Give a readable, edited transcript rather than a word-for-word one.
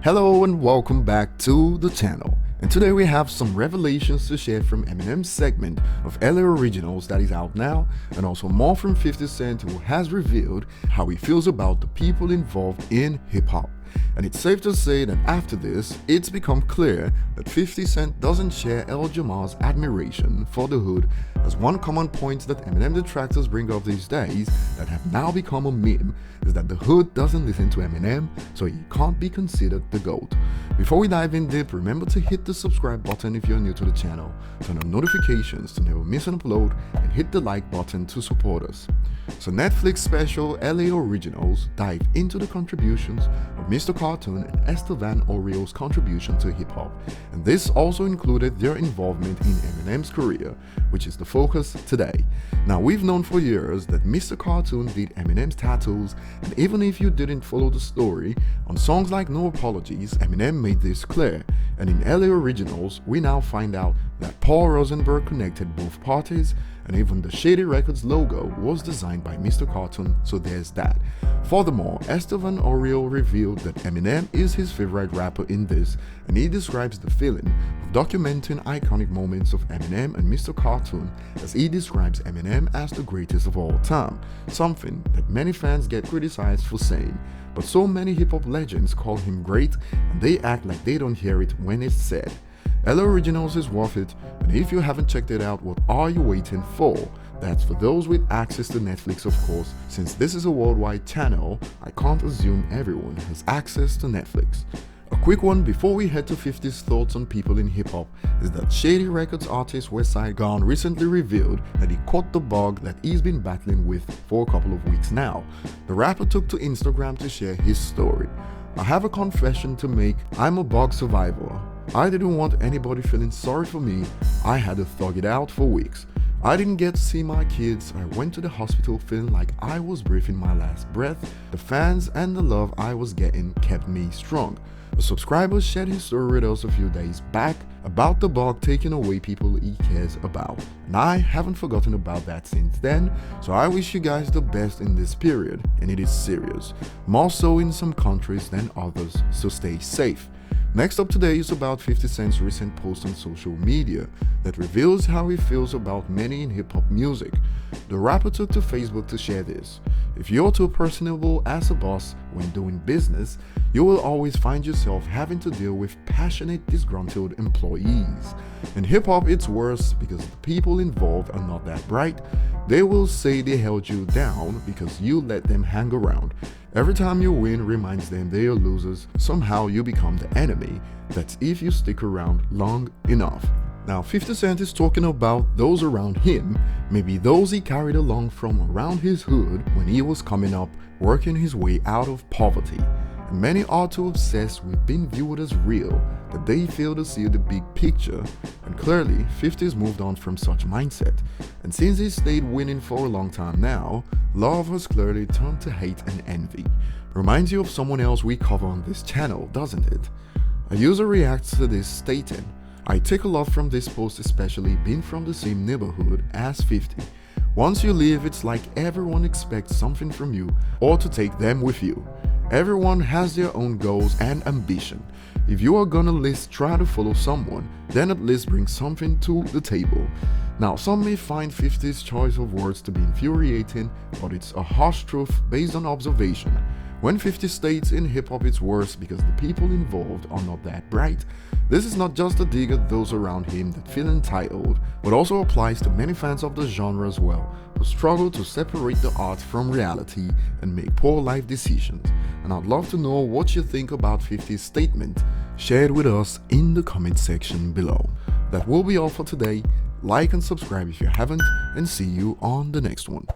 Hello and welcome back to the channel. And today we have some revelations to share from Eminem's segment of LA Originals that is out now, and also more from 50 Cent, who has revealed how he feels about the people involved in hip-hop. And it's safe to say that after this, it's become clear that 50 Cent doesn't share El Jamal's admiration for the hood, as one common point that Eminem detractors bring up these days that have now become a meme is that the hood doesn't listen to Eminem, so he can't be considered the GOAT. Before we dive in deep, remember to hit the subscribe button if you're new to the channel, turn on notifications to never miss an upload, and hit the like button to support us. So Netflix special LA Originals dive into the contributions of Mr. Cartoon and Esther Van Orio's contribution to hip-hop, and this also included their involvement in Eminem's career, which is the focus today. Now, we've known for years that Mr. Cartoon did Eminem's tattoos, and even if you didn't follow the story, on songs like No Apologies, Eminem made this clear, and in LA Originals, we now find out that Paul Rosenberg connected both parties, and even the Shady Records logo was designed by Mr. Cartoon, so there's that. Furthermore, Esther Van Orio revealed that Eminem is his favorite rapper in this, and he describes the feeling of documenting iconic moments of Eminem and Mr. Cartoon, as he describes Eminem as the greatest of all time, something that many fans get criticized for saying. But so many hip-hop legends call him great, and they act like they don't hear it when it's said. LA Originals is worth it, and if you haven't checked it out, what are you waiting for? That's for those with access to Netflix, of course. Since this is a worldwide channel, I can't assume everyone has access to Netflix. A quick one before we head to 50's thoughts on people in hip-hop is that Shady Records artist Westside Gunn recently revealed that he caught the bug that he's been battling with for a couple of weeks now. The rapper took to Instagram to share his story. "I have a confession to make. I'm a bug survivor. I didn't want anybody feeling sorry for me. I had to thug it out for weeks. I didn't get to see my kids. I went to the hospital feeling like I was breathing my last breath. The fans and the love I was getting kept me strong." A subscriber shared his story with us a few days back about the bug taking away people he cares about, and I haven't forgotten about that since then, so I wish you guys the best in this period, and it is serious, more so in some countries than others, so stay safe. Next up today is about 50 Cent's recent post on social media that reveals how he feels about many in hip-hop music. The rapper took to Facebook to share this. "If you're too personable as a boss when doing business, you will always find yourself having to deal with passionate, disgruntled employees. In hip-hop, it's worse because the people involved are not that bright. They will say they held you down because you let them hang around. Every time you win reminds them they are losers. Somehow you become the enemy. That's if you stick around long enough." Now, 50 Cent is talking about those around him, maybe those he carried along from around his hood when he was coming up, working his way out of poverty. And many are too obsessed with being viewed as real that they fail to see the big picture, and clearly 50's moved on from such mindset. And since he stayed winning for a long time now, love has clearly turned to hate and envy. Reminds you of someone else we cover on this channel, doesn't it? A user reacts to this stating, "I take a lot from this post, especially being from the same neighborhood as 50. Once you leave, it's like everyone expects something from you or to take them with you. Everyone has their own goals and ambition. If you are gonna try to follow someone, then at least bring something to the table." Now, some may find 50's choice of words to be infuriating, but it's a harsh truth based on observation. When 50 states in hip-hop it's worse because the people involved are not that bright, this is not just a dig at those around him that feel entitled, but also applies to many fans of the genre as well, who struggle to separate the art from reality and make poor life decisions. And I'd love to know what you think about 50's statement. Share it with us in the comment section below. That will be all for today. Like and subscribe if you haven't, and see you on the next one.